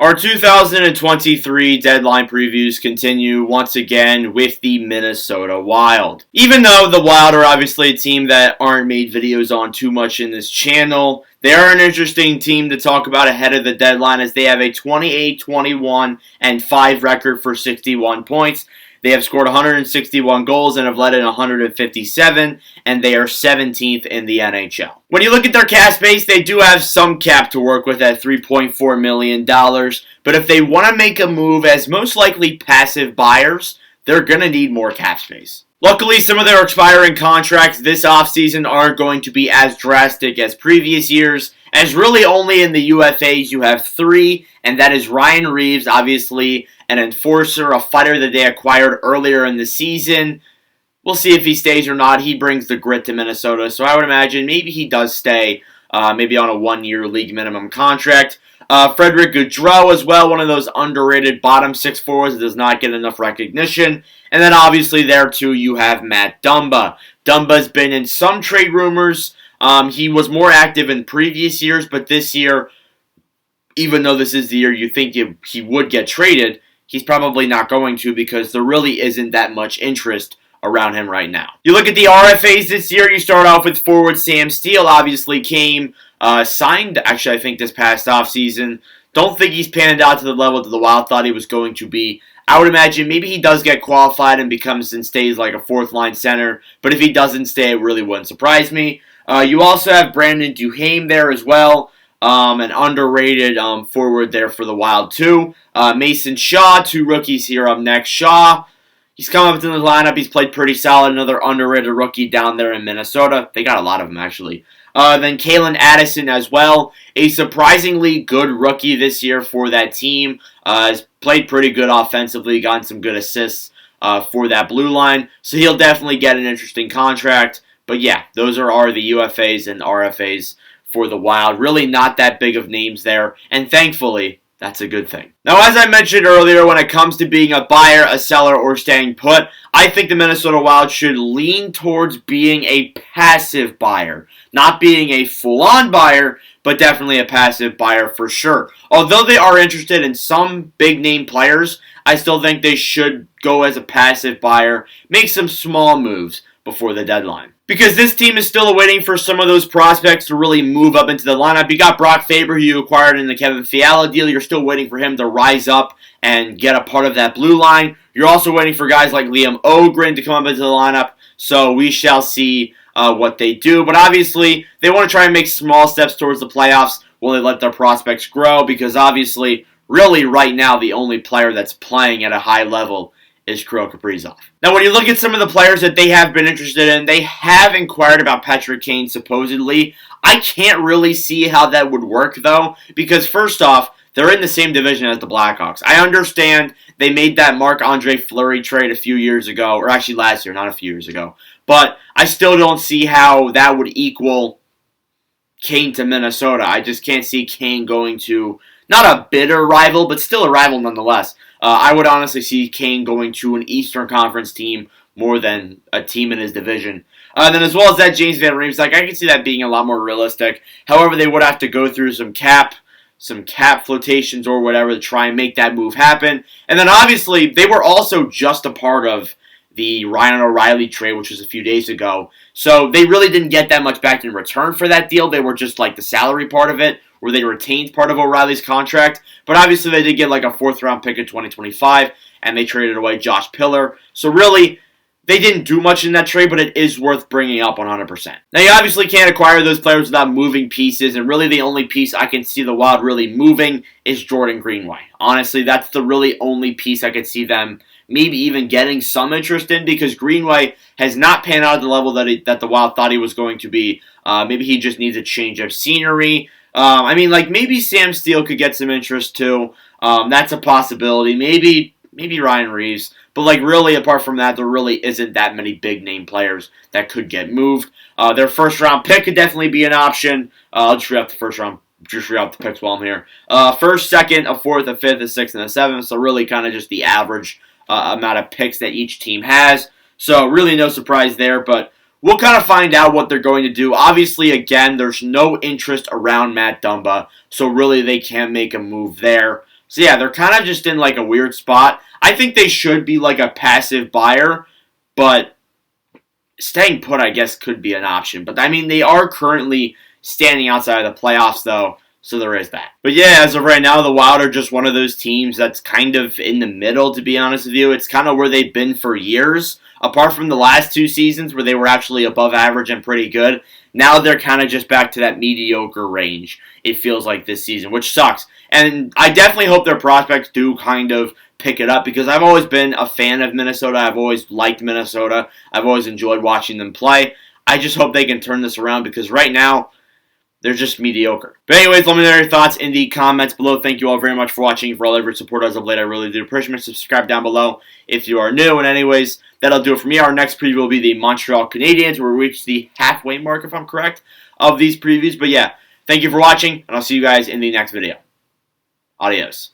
Our 2023 deadline previews continue once again with the Minnesota Wild. Even though the Wild are obviously a team that aren't made videos on too much in this channel, they are an interesting team to talk about ahead of the deadline as they have a 28-21-5 record for 61 points. They have scored 161 goals and have led in 157, and they are 17th in the NHL. When you look at their cap space, they do have some cap to work with at $3.4 million, but if they want to make a move as most likely passive buyers, they're going to need more cap space. Luckily, some of their expiring contracts this offseason aren't going to be as drastic as previous years, as really only in the UFAs you have 3, and that is Ryan Reaves, obviously an enforcer, a fighter that they acquired earlier in the season. We'll see if he stays or not. He brings the grit to Minnesota, so I would imagine maybe he does stay, maybe on a 1-year league minimum contract. Frederick Gaudreau as well, one of those underrated bottom 6 forwards that does not get enough recognition. And then obviously there too you have Matt Dumba. Dumba's been in some trade rumors. He was more active in previous years, but this year, even though this is the year you think he would get traded, he's probably not going to because there really isn't that much interest around him right now. You look at the RFAs this year, you start off with forward Sam Steele, obviously signed, actually I think this past offseason. Don't think he's panned out to the level that the Wild thought he was going to be. I would imagine maybe he does get qualified and becomes and stays like a 4th-line center, but if he doesn't stay, it really wouldn't surprise me. You also have Brandon Duhaime there as well. An underrated forward there for the Wild too. Mason Shaw, 2 rookies here up next. Shaw, he's come up to the lineup. He's played pretty solid. Another underrated rookie down there in Minnesota. They got a lot of them actually. Then Calen Addison as well. A surprisingly good rookie this year for that team. Has played pretty good offensively. Gotten some good assists for that blue line. So he'll definitely get an interesting contract. But yeah, those are the UFAs and RFAs for the Wild. Really not that big of names there, and thankfully, that's a good thing. Now, as I mentioned earlier, when it comes to being a buyer, a seller, or staying put, I think the Minnesota Wild should lean towards being a passive buyer. Not being a full-on buyer, but definitely a passive buyer for sure. Although they are interested in some big-name players, I still think they should go as a passive buyer, make some small moves before the deadline. Because this team is still waiting for some of those prospects to really move up into the lineup. You got Brock Faber, who you acquired in the Kevin Fiala deal. You're still waiting for him to rise up and get a part of that blue line. You're also waiting for guys like Liam Öhgren to come up into the lineup. So we shall see what they do. But obviously, they want to try and make small steps towards the playoffs while they let their prospects grow. Because obviously, really right now, the only player that's playing at a high level is Kirill Kaprizov. Now, when you look at some of the players that they have been interested in, they have inquired about Patrick Kane, supposedly. I can't really see how that would work, though, because first off, they're in the same division as the Blackhawks. I understand they made that Marc-Andre Fleury trade a few years ago, or actually last year, not a few years ago, but I still don't see how that would equal Kane to Minnesota. I just can't see Kane going to, not a bitter rival, but still a rival nonetheless. I would honestly see Kane going to an Eastern Conference team more than a team in his division. Then as well as that, James Van Riemsdyk, I can see that being a lot more realistic. However, they would have to go through some cap flotations or whatever to try and make that move happen. And then obviously, they were also just a part of the Ryan O'Reilly trade, which was a few days ago. So they really didn't get that much back in return for that deal. They were just like the salary part of it, where they retained part of O'Reilly's contract. But obviously they did get like a 4th-round pick in 2025, and they traded away Josh Pillar. So really, they didn't do much in that trade, but it is worth bringing up 100%. Now, you obviously can't acquire those players without moving pieces, and really the only piece I can see the Wild really moving is Jordan Greenway. Honestly, that's the really only piece I could see them maybe even getting some interest in, because Greenway has not panned out at the level that the Wild thought he was going to be. Maybe he just needs a change of scenery. Maybe Sam Steele could get some interest too. That's a possibility. Maybe Ryan Reaves. But really, apart from that, there really isn't that many big-name players that could get moved. Their first-round pick could definitely be an option. I'll just read out the first round. Just read out the picks while I'm here. First, second, a fourth, a fifth, a sixth, and a seventh. So really kind of just the average amount of picks that each team has. So really no surprise there, but we'll kind of find out what they're going to do. Obviously, again, there's no interest around Matt Dumba, so really they can't make a move there. So yeah, they're kind of just in like a weird spot. I think they should be like a passive buyer, but staying put, I guess, could be an option. But I mean, they are currently standing outside of the playoffs, though, so there is that. But yeah, as of right now, the Wild are just one of those teams that's kind of in the middle, to be honest with you. It's kind of where they've been for years. Apart from the last 2 seasons where they were actually above average and pretty good, now they're kind of just back to that mediocre range, it feels like this season, which sucks. And I definitely hope their prospects do kind of pick it up because I've always been a fan of Minnesota. I've always liked Minnesota. I've always enjoyed watching them play. I just hope they can turn this around because right now, they're just mediocre. But anyways, let me know your thoughts in the comments below. Thank you all very much for watching. For all of your support as of late, I really do appreciate it. Subscribe down below if you are new. And anyways, that'll do it for me. Our next preview will be the Montreal Canadiens. We'll reach the halfway mark, if I'm correct, of these previews. But yeah, thank you for watching, and I'll see you guys in the next video. Adios.